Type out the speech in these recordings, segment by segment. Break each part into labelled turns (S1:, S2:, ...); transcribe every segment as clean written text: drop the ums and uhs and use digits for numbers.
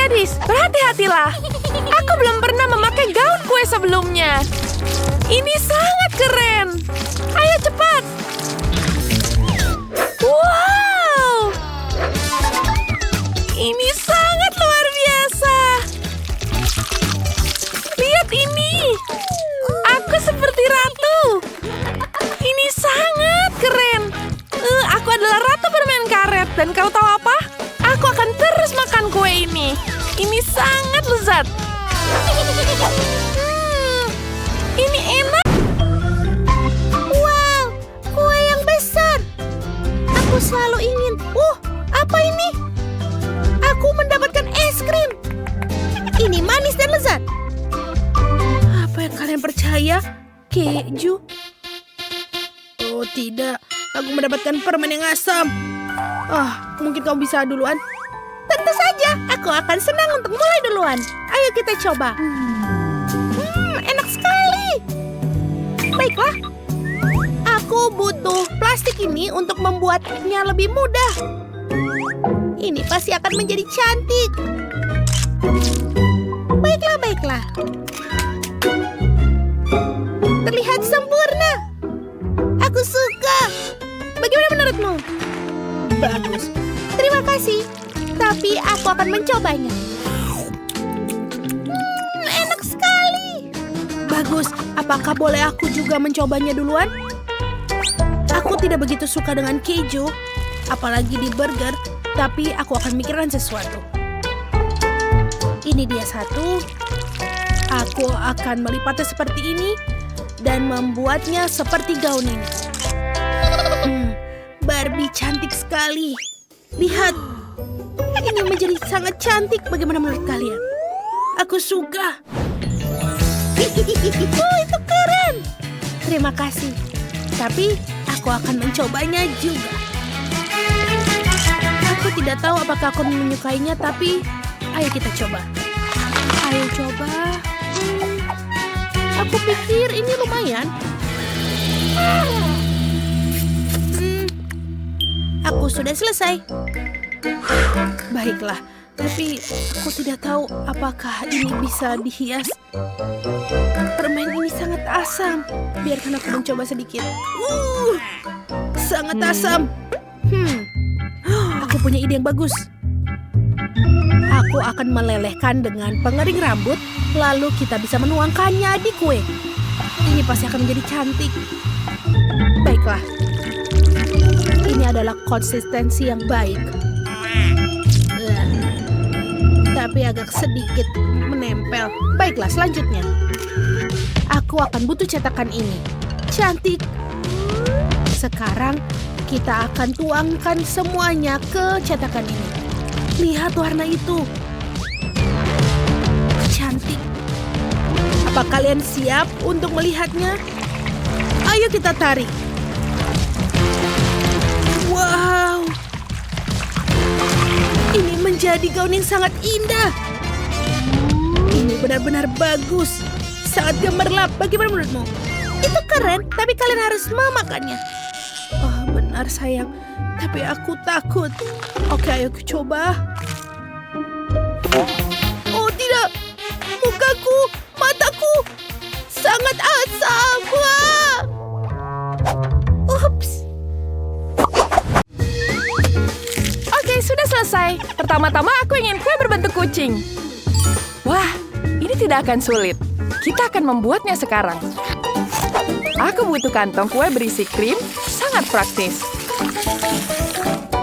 S1: gadis, berhati-hatilah. Aku belum pernah memakai gaun kue sebelumnya. Ini sangat keren. Ayo cepat. Wow! Ini sangat luar biasa. Lihat ini. Aku seperti ratu. Ini sangat keren. Aku adalah ratu permen karet. Dan kau tahu apa? Aku akan terus makan kue ini. Ini sangat lezat. Ini enak.
S2: Wow, kue yang besar. Aku selalu ingin. Apa ini? Aku mendapatkan es krim. Ini manis dan lezat.
S1: Apa yang kalian percaya? Keju?
S2: Oh tidak, aku mendapatkan permen yang asam.
S1: Mungkin kau bisa duluan.
S2: Tentu saja, aku akan senang untuk mulai duluan. Ayo kita coba. Enak sekali. Baiklah. Aku butuh plastik ini untuk membuatnya lebih mudah. Ini pasti akan menjadi cantik. Baiklah. Terlihat sempurna. Aku suka. Bagaimana menurutmu? Bagus. Terima kasih. Tapi aku akan mencobanya. Enak sekali.
S1: Bagus. Apakah boleh aku juga mencobanya duluan? Aku tidak begitu suka dengan keju, apalagi di burger, tapi aku akan mikirkan sesuatu. Ini dia satu. Aku akan melipatnya seperti ini dan membuatnya seperti gaun ini. Barbie cantik sekali. Lihat. Ini menjadi sangat cantik. Bagaimana menurut kalian? Aku suka.
S2: Itu keren.
S1: Terima kasih. Tapi aku akan mencobanya juga. Aku tidak tahu apakah aku menyukainya, tapi ayo kita coba. Ayo coba. Aku pikir ini lumayan.
S2: Aku sudah selesai.
S1: Baiklah, tapi aku tidak tahu apakah ini bisa dihias. Permen ini sangat asam. Biarkan aku mencoba sedikit. Sangat asam. Aku punya ide yang bagus. Aku akan melelehkan dengan pengering rambut, lalu kita bisa menuangkannya di kue. Ini pasti akan menjadi cantik. Baiklah. Ini adalah konsistensi yang baik. Tapi agak sedikit menempel. Baiklah, selanjutnya. Aku akan butuh cetakan ini. Cantik. Sekarang kita akan tuangkan semuanya ke cetakan ini. Lihat warna itu. Cantik. Apa kalian siap untuk melihatnya? Ayo kita tarik. Wow. Ini menjadi gaun yang sangat indah. Ini benar-benar bagus. Sangat gemerlap. Bagaimana menurutmu?
S2: Itu keren, tapi kalian harus memakannya.
S1: Benar sayang. Tapi aku takut. Oke, ayo coba. Oh tidak. Mukaku, mataku. Sangat asam. Ups. Oke, sudah selesai. Pertama-tama aku ingin kue berbentuk kucing. Wah, ini tidak akan sulit. Kita akan membuatnya sekarang. Aku butuh kantong kue berisi krim, sangat praktis.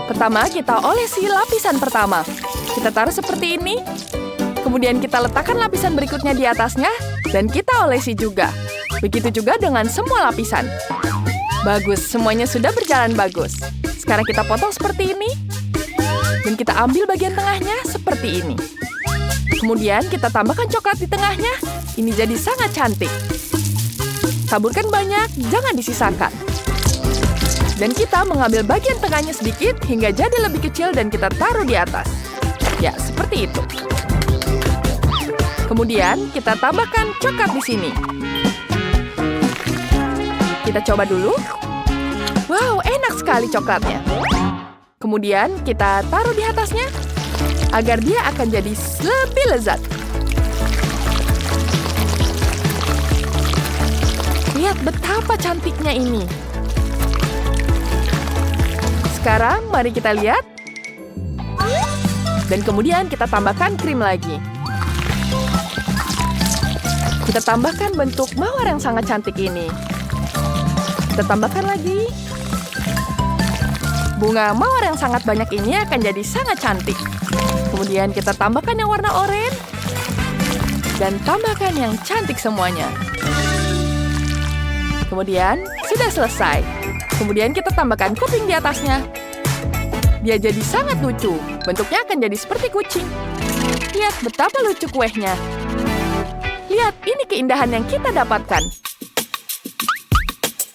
S1: Pertama, kita olesi lapisan pertama. Kita taruh seperti ini. Kemudian kita letakkan lapisan berikutnya di atasnya, dan kita olesi juga. Begitu juga dengan semua lapisan. Bagus, semuanya sudah berjalan bagus. Sekarang kita potong seperti ini. Dan kita ambil bagian tengahnya seperti ini. Kemudian kita tambahkan coklat di tengahnya. Ini jadi sangat cantik. Taburkan banyak, jangan disisakan. Dan kita mengambil bagian tengahnya sedikit hingga jadi lebih kecil dan kita taruh di atas. Ya, seperti itu. Kemudian kita tambahkan coklat di sini. Kita coba dulu. Wow, enak sekali coklatnya. Kemudian kita taruh di atasnya. agar dia akan jadi lebih lezat. Lihat betapa cantiknya ini. Sekarang mari kita lihat. Dan kemudian kita tambahkan krim lagi. Kita tambahkan bentuk mawar yang sangat cantik ini. Kita tambahkan lagi. Bunga mawar yang sangat banyak ini akan jadi sangat cantik. Kemudian kita tambahkan yang warna oranye. Dan tambahkan yang cantik semuanya. Kemudian, sudah selesai. Kemudian kita tambahkan kuping di atasnya. Dia jadi sangat lucu. Bentuknya akan jadi seperti kucing. Lihat betapa lucu kuenya. Lihat, ini keindahan yang kita dapatkan.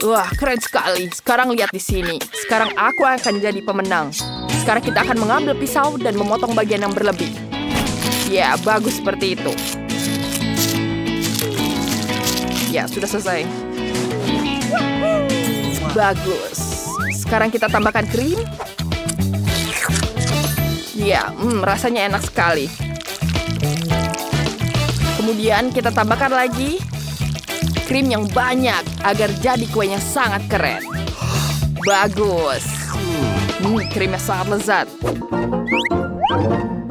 S1: Wah, keren sekali. Sekarang lihat di sini. Sekarang aku akan jadi pemenang. Sekarang kita akan mengambil pisau dan memotong bagian yang berlebih. Ya, bagus seperti itu. Ya, sudah selesai. Bagus. Sekarang kita tambahkan krim. Ya, rasanya enak sekali. Kemudian kita tambahkan lagi krim yang banyak agar jadi kuenya sangat keren. Bagus. Krimnya sangat lezat.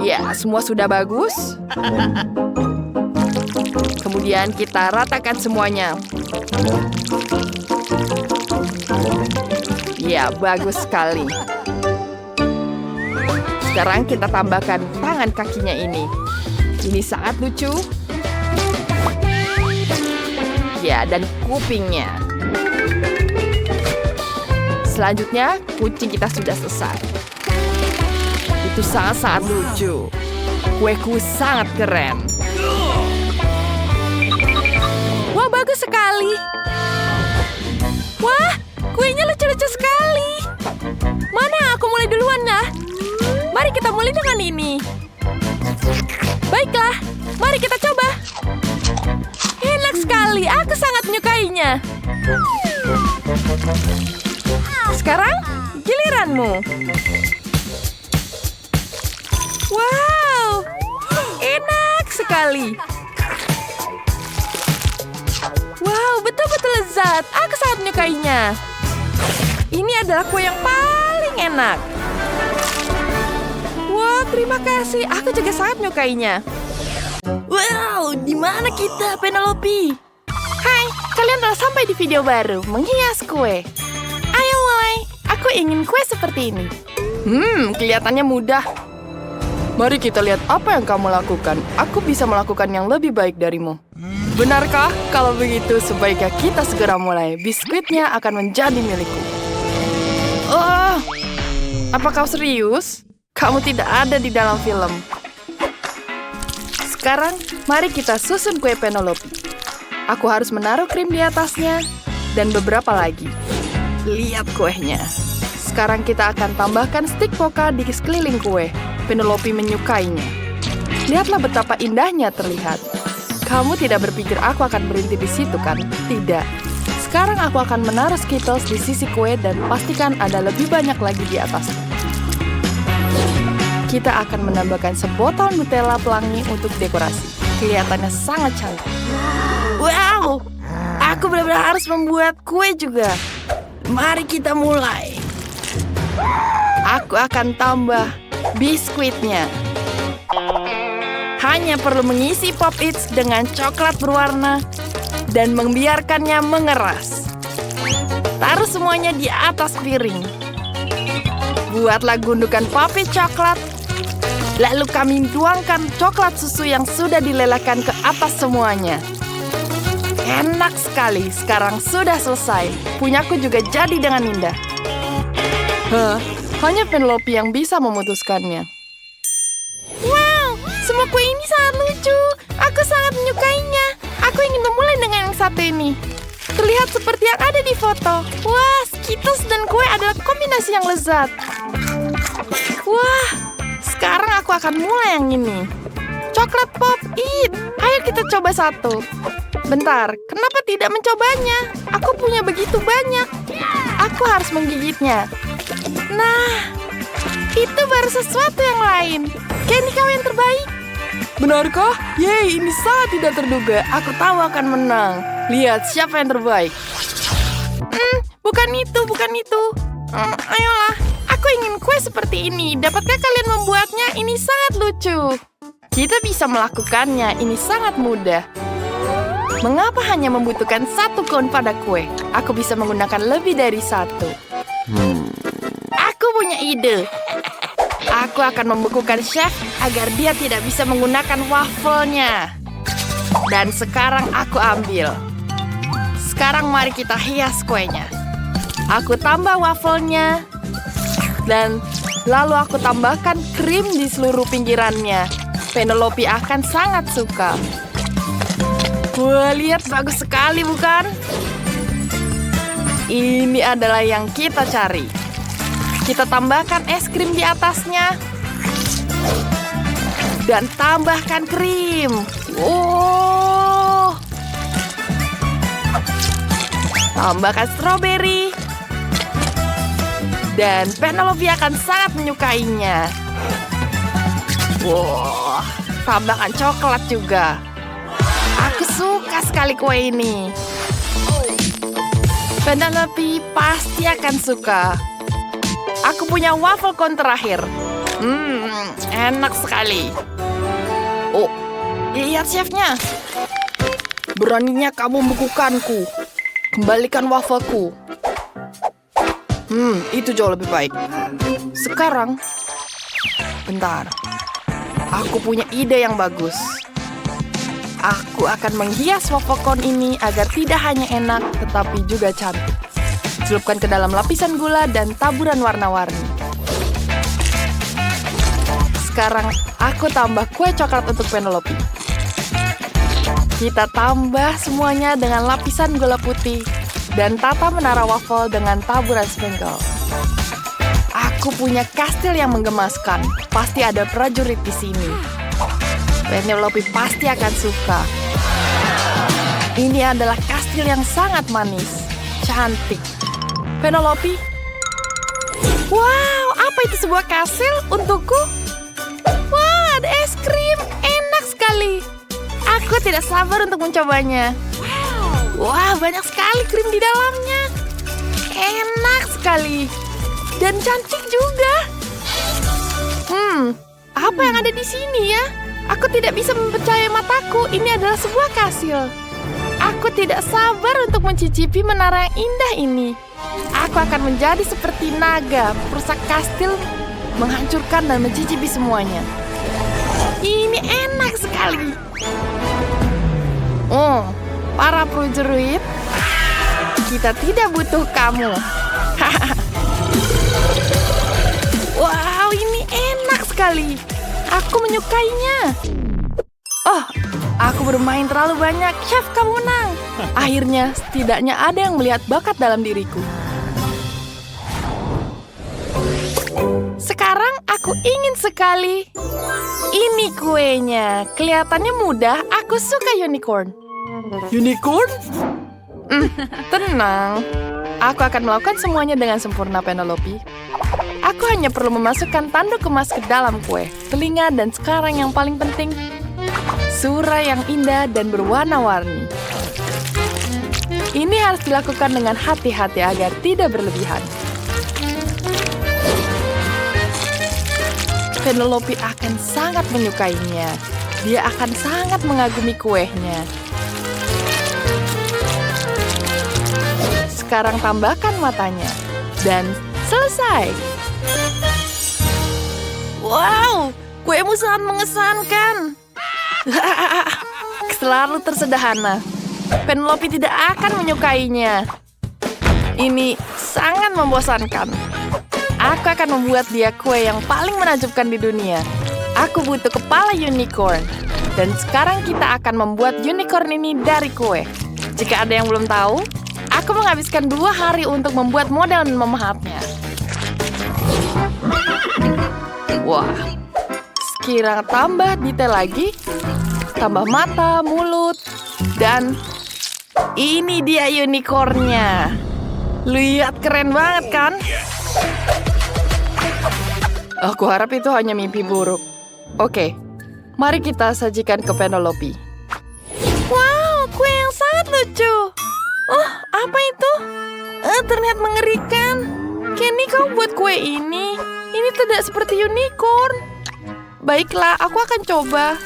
S1: Ya, semua sudah bagus. Kemudian kita ratakan semuanya. Ya, bagus sekali. Sekarang kita tambahkan tangan kakinya ini. Ini sangat lucu. Ya, dan kupingnya. Selanjutnya, kucing kita sudah selesai. Itu sangat-sangat lucu. Kueku sangat keren. Wah, bagus sekali. Wah, kuenya lucu-lucu sekali. Mana aku mulai duluan ya? Mari kita mulai dengan ini. Baiklah, mari kita coba. Enak sekali, aku sangat menyukainya. Sekarang, giliranmu. Wow, enak sekali. Wow, betul-betul lezat. Aku sangat menyukainya. Ini adalah kue yang paling enak. Wow, terima kasih. Aku juga sangat menyukainya. Wow, di mana kita, Penelope? Hai, kalian telah sampai di video baru, menghias kue. Ayo mulai, aku ingin kue seperti ini. Kelihatannya mudah. Mari kita lihat apa yang kamu lakukan. Aku bisa melakukan yang lebih baik darimu. Benarkah? Kalau begitu, sebaiknya kita segera mulai. Biskuitnya akan menjadi milikku. Oh, apa kau serius? Kamu tidak ada di dalam film. Sekarang, mari kita susun kue Penelope. Aku harus menaruh krim di atasnya dan beberapa lagi. Lihat kuenya. Sekarang kita akan tambahkan stik poka di sekeliling kue. Penelope menyukainya. Lihatlah betapa indahnya terlihat. Kamu tidak berpikir aku akan berhenti di situ, kan? Tidak. Sekarang aku akan menaruh Skittles di sisi kue dan pastikan ada lebih banyak lagi di atasnya. Kita akan menambahkan sebotol Nutella pelangi untuk dekorasi. Kelihatannya sangat cantik. Wow! Aku benar-benar harus membuat kue juga. Mari kita mulai. Aku akan tambah biskuitnya. Hanya perlu mengisi Pop-Its dengan coklat berwarna dan membiarkannya mengeras. Taruh semuanya di atas piring. Buatlah gundukan Pop-Its coklat. Lalu kami tuangkan coklat susu yang sudah dilelehkan ke atas semuanya. Enak sekali, sekarang sudah selesai. Punyaku juga jadi dengan indah. Hanya Penelope yang bisa memutuskannya. Wow, semua kue ini sangat lucu. Aku sangat menyukainya. Aku ingin memulai dengan yang satu ini. Terlihat seperti yang ada di foto. Wah, Skittles dan kue adalah kombinasi yang lezat. Wah, sekarang aku akan mulai yang ini. Coklat Pop-It. Ayo kita coba satu. Bentar, kenapa tidak mencobanya? Aku punya begitu banyak. Aku harus menggigitnya. Nah,
S2: Itu baru sesuatu yang lain. Kenny, kau yang terbaik.
S1: Benarkah? Yeay, ini sangat tidak terduga. Aku tahu akan menang. Lihat siapa yang terbaik.
S2: Bukan itu. Ayolah, aku ingin kue seperti ini. Dapatkah kalian membuatnya? Ini sangat lucu.
S1: Kita bisa melakukannya, ini sangat mudah. Mengapa hanya membutuhkan satu koin pada kue? Aku bisa menggunakan lebih dari satu.
S2: Aku punya ide.
S1: Aku akan membekukan chef agar dia tidak bisa menggunakan wafelnya. Dan sekarang aku ambil. Sekarang mari kita hias kuenya. Aku tambah wafelnya. Dan lalu aku tambahkan krim di seluruh pinggirannya. Penelope akan sangat suka. Wah, lihat bagus sekali bukan? Ini adalah yang kita cari. Kita tambahkan es krim di atasnya. Dan tambahkan krim. Oh. Tambahkan stroberi. Dan Penelope akan sangat menyukainya. Wow, tambahkan coklat juga. Aku suka sekali kue ini. Penelope pasti akan suka. Aku punya waffle cone terakhir. Enak sekali. Oh, lihat chefnya. Beraninya kamu membukukanku. Kembalikan wafelku. Itu jauh lebih baik. Sekarang, bentar. Aku punya ide yang bagus. Aku akan menghias waffle cone ini agar tidak hanya enak, tetapi juga cantik. Celupkan ke dalam lapisan gula dan taburan warna-warni. Sekarang, aku tambah kue coklat untuk Penelope. Kita tambah semuanya dengan lapisan gula putih dan tata menara waffle dengan taburan sprinkle. Aku punya kastil yang menggemaskan. Pasti ada prajurit di sini. Penelope pasti akan suka. Ini adalah kastil yang sangat manis, cantik. Penelope, wow, apa itu sebuah kastil untukku?
S2: Wah, ada es krim. Enak sekali. Aku tidak sabar untuk mencobanya. Wah, banyak sekali krim di dalamnya. Enak sekali. Dan cantik juga. Apa yang ada di sini ya? Aku tidak bisa mempercayai mataku. Ini adalah sebuah kastil. Aku tidak sabar untuk mencicipi menara yang indah ini. Aku akan menjadi seperti naga, perusak kastil, menghancurkan dan mencicipi semuanya. Ini enak sekali.
S1: Oh, para prajurit, kita tidak butuh kamu.
S2: Wow, ini enak sekali. Aku menyukainya.
S1: Oh, aku bermain terlalu banyak. Chef, kamu menang. Akhirnya, setidaknya ada yang melihat bakat dalam diriku.
S2: Sekarang aku ingin sekali. Ini kuenya. Kelihatannya mudah. Aku suka unicorn.
S1: Unicorn? Tenang. Aku akan melakukan semuanya dengan sempurna, Penelope. Aku hanya perlu memasukkan tanduk emas ke dalam kue, telinga, dan sekarang yang paling penting, surah yang indah dan berwarna-warni. Ini harus dilakukan dengan hati-hati agar tidak berlebihan. Penelope akan sangat menyukainya. Dia akan sangat mengagumi kuenya. Sekarang tambahkan matanya. Dan selesai.
S2: Wow, kuemu sangat mengesankan.
S1: Selalu tersederhana. Penelope tidak akan menyukainya. Ini sangat membosankan. Aku akan membuat dia kue yang paling menakjubkan di dunia. Aku butuh kepala unicorn. Dan sekarang kita akan membuat unicorn ini dari kue. Jika ada yang belum tahu, aku menghabiskan 2 hari untuk membuat model dan memahatnya. Wah, sekarang tambah detail lagi. Tambah mata, mulut, dan ini dia unicornnya. Lihat, keren banget kan? Aku harap itu hanya mimpi buruk. Oke, mari kita sajikan ke Penelope.
S2: Wow, kue yang sangat lucu. Oh, apa itu? Terlihat mengerikan.
S1: Kenny, kau buat kue ini? Ini tidak seperti unicorn. Baiklah, aku akan coba.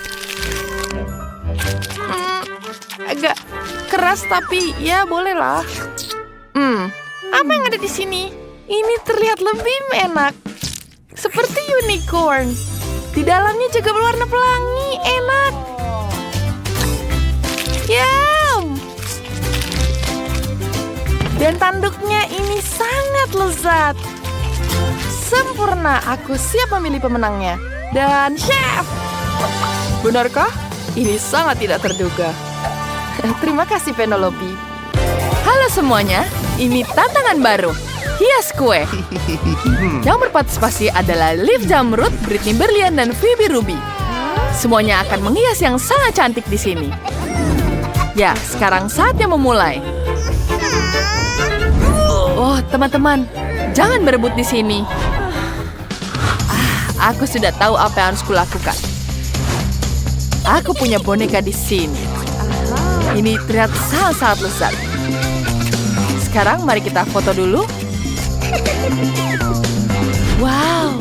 S1: Agak keras tapi ya bolehlah.
S2: Apa yang ada di sini?
S1: Ini terlihat lebih enak. Seperti unicorn. Di dalamnya juga berwarna pelangi. Enak. Yum. Dan tanduknya ini sangat lezat. Sempurna. Aku siap memilih pemenangnya. Dan chef. Benarkah? Ini sangat tidak terduga. Terima kasih, Penelope. Halo semuanya. Ini tantangan baru. Hias kue. Yang berpartisipasi adalah Liv Jamrud, Britney Berlian, dan Phoebe Ruby. Semuanya akan menghias yang sangat cantik di sini. Ya, sekarang saatnya memulai. Oh, teman-teman, jangan berebut di sini. Aku sudah tahu apa yang harus kulakukan. Aku punya boneka di sini. Ini terlihat sangat-sangat lezat. Sekarang mari kita foto dulu. Wow.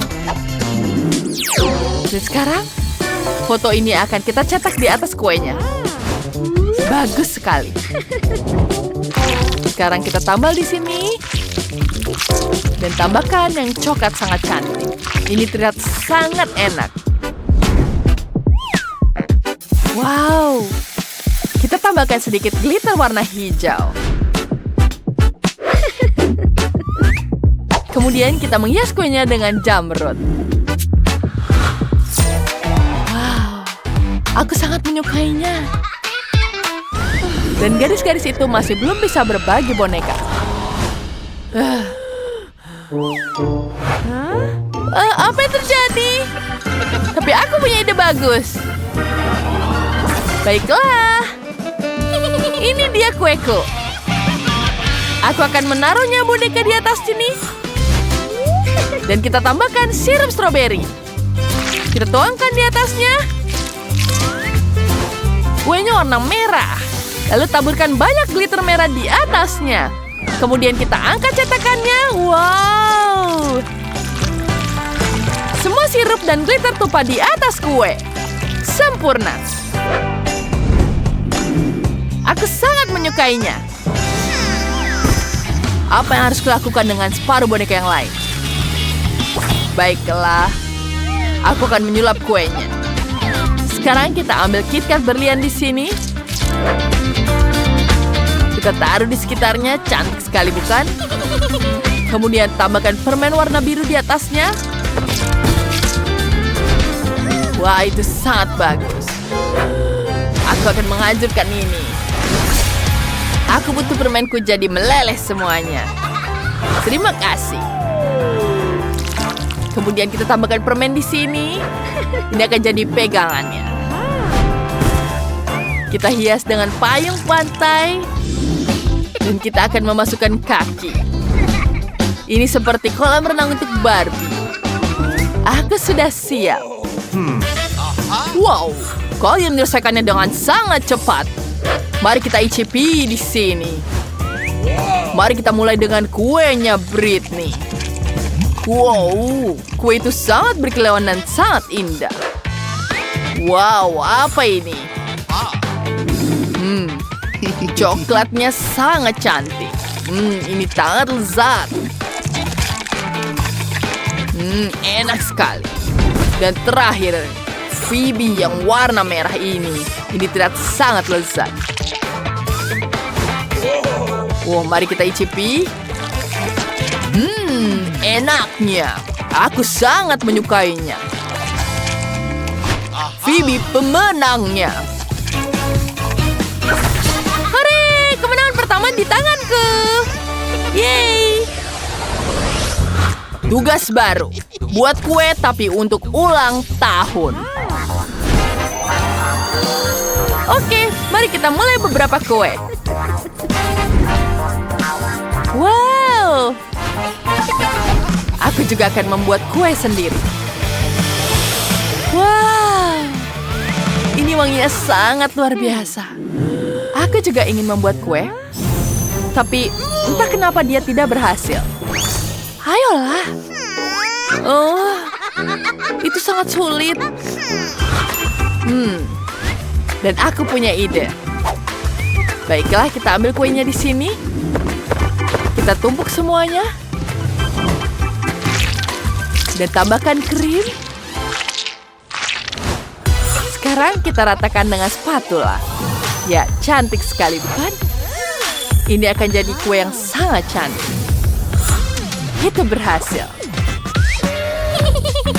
S1: Dan sekarang, foto ini akan kita cetak di atas kuenya. Bagus sekali. Sekarang kita tambal di sini. Dan tambahkan yang coklat sangat cantik. Ini terlihat sangat enak. Wow. Kita tambahkan sedikit glitter warna hijau. Kemudian kita menghias kuenya dengan jamrud. Wow, aku sangat menyukainya. Dan gadis-gadis itu masih belum bisa berbagi boneka. Apa yang terjadi? Tapi aku punya ide bagus. Baiklah. Ini dia kueku. Aku akan menaruhnya boneka di atas sini. Dan kita tambahkan sirup stroberi. Kita tuangkan di atasnya. Kuenya warna merah. Lalu taburkan banyak glitter merah di atasnya. Kemudian kita angkat cetakannya. Wow. Semua sirup dan glitter tumpah di atas kue. Sempurna. Aku sangat menyukainya. Apa yang harus kulakukan dengan separuh boneka yang lain? Baiklah, aku akan menyulap kuenya. Sekarang kita ambil KitKat berlian di sini. Kita taruh di sekitarnya, cantik sekali bukan? Kemudian tambahkan permen warna biru di atasnya. Wah, itu sangat bagus. Aku akan menghancurkan ini. Aku butuh permenku jadi meleleh semuanya. Terima kasih. Kemudian kita tambahkan permen di sini. Ini akan jadi pegangannya. Kita hias dengan payung pantai. Dan kita akan memasukkan kaki. Ini seperti kolam renang untuk Barbie. Aku sudah siap. Wow, kalian menyelesaikannya dengan sangat cepat. Mari kita icipi di sini. Mari kita mulai dengan kuenya Britney. Wow, kue itu sangat berkilauan dan sangat indah. Wow, apa ini? Coklatnya sangat cantik. Ini sangat lezat. Enak sekali. Dan terakhir, Phoebe yang warna merah ini. Ini terlihat sangat lezat. Wow, mari kita icipi. Enaknya. Aku sangat menyukainya. Phoebe pemenangnya. Hore, kemenangan pertama di tanganku. Yeay. Tugas baru. Buat kue tapi untuk ulang tahun. Oke, mari kita mulai beberapa kue. Wow. Aku juga akan membuat kue sendiri. Wow, ini wanginya sangat luar biasa. Aku juga ingin membuat kue, tapi entah kenapa dia tidak berhasil. Ayolah. Oh, itu sangat sulit. Dan aku punya ide. Baiklah, kita ambil kuenya di sini. Kita tumpuk semuanya. Dan tambahkan krim. Sekarang kita ratakan dengan spatula. Ya, cantik sekali, bukan? Ini akan jadi kue yang sangat cantik. Itu berhasil.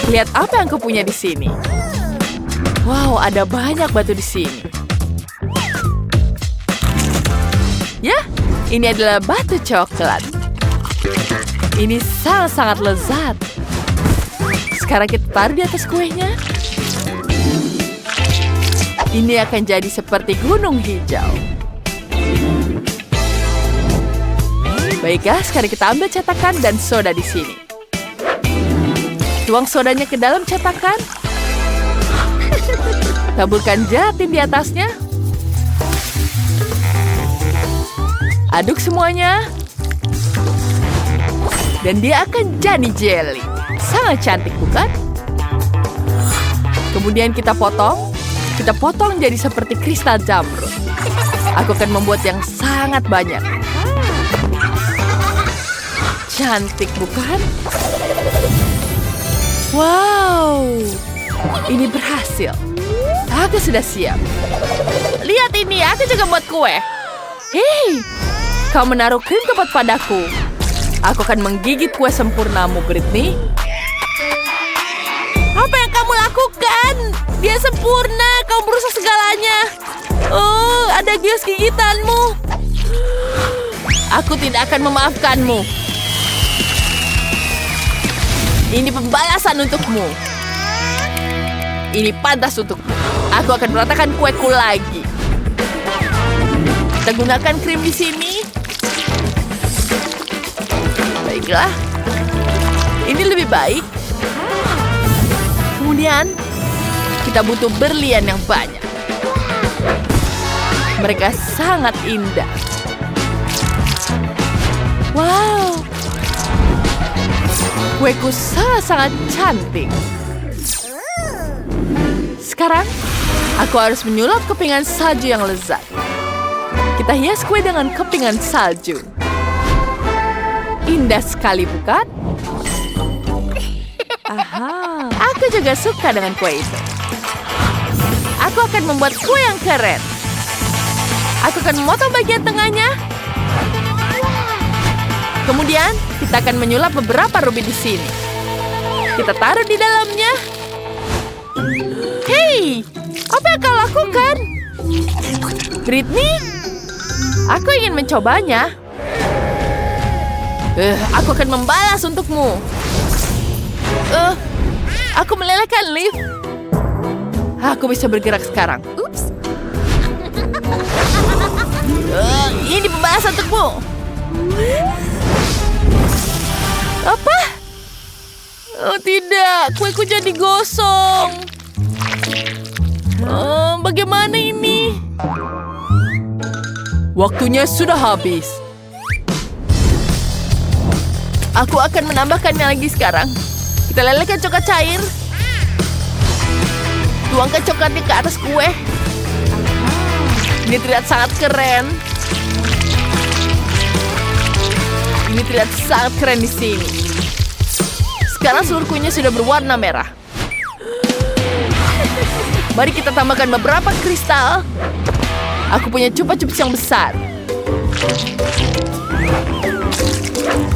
S1: Lihat apa yang aku punya di sini. Wow, ada banyak batu di sini. Ya, ini adalah batu coklat. Ini sangat-sangat lezat. Sekarang kita taruh di atas kuenya. Ini akan jadi seperti gunung hijau. Baiklah, sekarang kita ambil cetakan dan soda di sini. Tuang sodanya ke dalam cetakan. Taburkan gelatin di atasnya. Aduk semuanya. Dan dia akan jadi jelly. Sangat cantik, bukan? Kemudian kita potong. Kita potong jadi seperti kristal jamrud. Aku akan membuat yang sangat banyak. Cantik, bukan? Wow, ini berhasil. Aku sudah siap. Lihat ini, aku juga buat kue. Hei, kau menaruh krim tepat padaku. Aku akan menggigit kue sempurnamu, Britney. Apa yang kamu lakukan? Dia sempurna, kau merusak segalanya. Oh, ada gios gigitanmu. Aku tidak akan memaafkanmu. Ini pembalasan untukmu. Ini pantas untukmu. Aku akan meratakan kueku lagi. Kita gunakan krim di sini. Baiklah. Ini lebih baik. Kemudian, kita butuh berlian yang banyak. Mereka sangat indah. Wow. Kueku sangat cantik. Sekarang, aku harus menyulap kepingan salju yang lezat. Kita hias kue dengan kepingan salju. Indah sekali, bukan? Aha, aku juga suka dengan kue itu. Aku akan membuat kue yang keren. Aku akan memotong bagian tengahnya. Kemudian, kita akan menyulap beberapa rubi di sini. Kita taruh di dalamnya. Hei, apa yang kau lakukan? Britney, aku ingin mencobanya. Aku akan membalas untukmu. Aku melelehkan lift. Aku bisa bergerak sekarang. Ups. Ini pembalasan untukmu. Apa? Oh tidak, kueku jadi gosong. Bagaimana ini? Waktunya sudah habis. Aku akan menambahkannya lagi sekarang. Kita lelehkan coklat cair. Tuangkan coklatnya ke atas kue. Ini terlihat sangat keren. Ini terlihat sangat keren di sini. Sekarang seluruh kuenya sudah berwarna merah. Mari kita tambahkan beberapa kristal. Aku punya chupa-chups yang besar.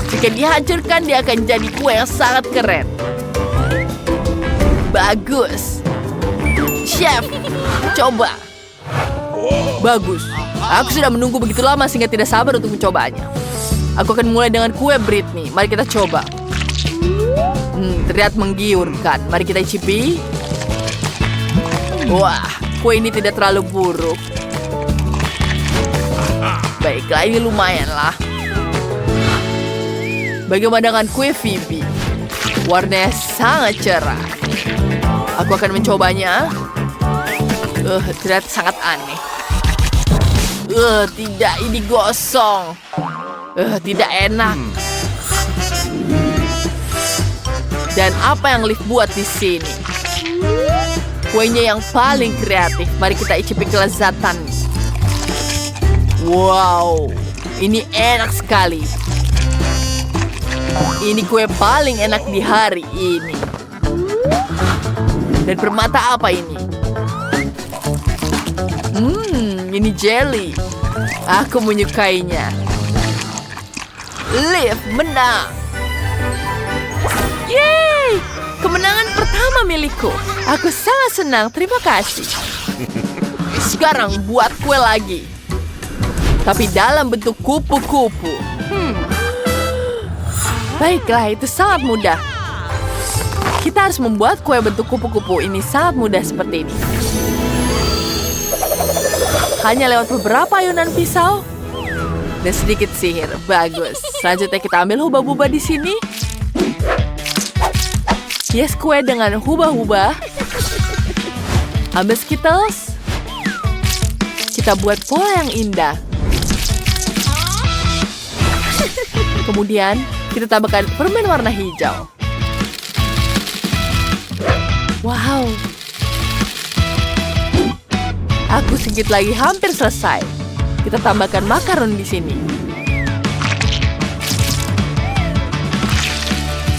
S1: Jika dihancurkan, dia akan jadi kue yang sangat keren. Bagus. Chef, coba. Bagus. Aku sudah menunggu begitu lama sehingga tidak sabar untuk mencobanya. Aku akan mulai dengan kue Britney. Mari kita coba. Terlihat menggiurkan. Mari kita icipi. Wah, kue ini tidak terlalu buruk. Baiklah, ini lumayan lah. Bagaimana dengan kue Phoebe? Warnanya sangat cerah. Aku akan mencobanya. Terlihat sangat aneh. Tidak, ini gosong. Tidak enak. Dan apa yang Liv buat di sini? Kuenya yang paling kreatif. Mari kita icipi kelezatan. Wow, ini enak sekali. Ini kue paling enak di hari ini. Dan permata apa ini? Ini jelly. Aku menyukainya. Liv menang. Yeay! Kemenangan pertama milikku. Aku sangat senang, terima kasih. Sekarang buat kue lagi. Tapi dalam bentuk kupu-kupu. Baiklah, itu sangat mudah. Kita harus membuat kue bentuk kupu-kupu ini sangat mudah seperti ini. Hanya lewat beberapa ayunan pisau dan sedikit sihir. Bagus. Selanjutnya kita ambil hubah-hubah di sini. Hias kue dengan hubah-hubah. Ambil Skittles. Kita buat pola yang indah. Kemudian kita tambahkan permen warna hijau. Wow. Aku sedikit lagi hampir selesai. Kita tambahkan makaron di sini.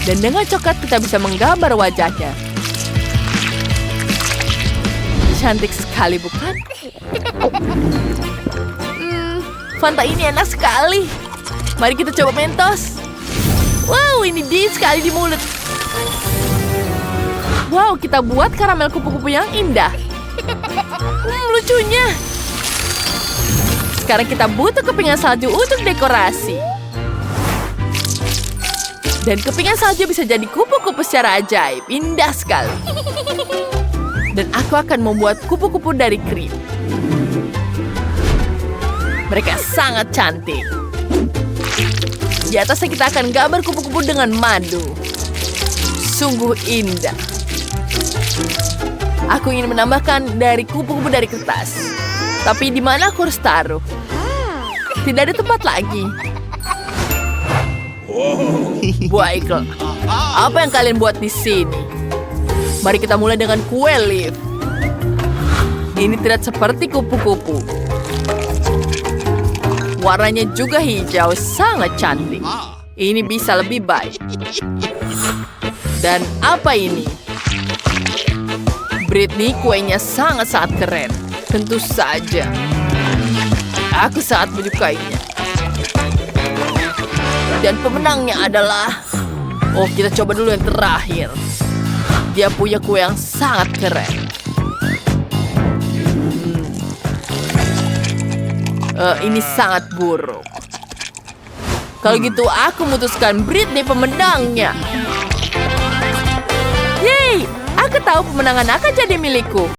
S1: Dan dengan coklat kita bisa menggambar wajahnya. Cantik sekali, bukan? Fanta ini enak sekali. Mari kita coba Mentos. Wow, ini dingin sekali di mulut. Wow, kita buat karamel kupu-kupu yang indah. Lucunya. Sekarang kita butuh kepingan salju untuk dekorasi. Dan kepingan salju bisa jadi kupu-kupu secara ajaib. Indah sekali. Dan aku akan membuat kupu-kupu dari krim. Mereka sangat cantik. Di atasnya kita akan gambar kupu-kupu dengan madu. Sungguh indah. Aku ingin menambahkan dari kupu-kupu dari kertas. Tapi di mana aku harus taruh? Tidak ada tempat lagi. Baiklah. Apa yang kalian buat di sini? Mari kita mulai dengan kue Liv. Ini terlihat seperti kupu-kupu. Warnanya juga hijau, sangat cantik. Ini bisa lebih baik. Dan apa ini? Britney, kuenya sangat-sangat keren. Tentu saja. Aku sangat menyukainya. Dan pemenangnya adalah... Oh, kita coba dulu yang terakhir. Dia punya kue yang sangat keren. Ini sangat buruk. Kalau gitu, aku memutuskan Britney pemenangnya. Yeay! Aku tahu pemenangan akan jadi milikku.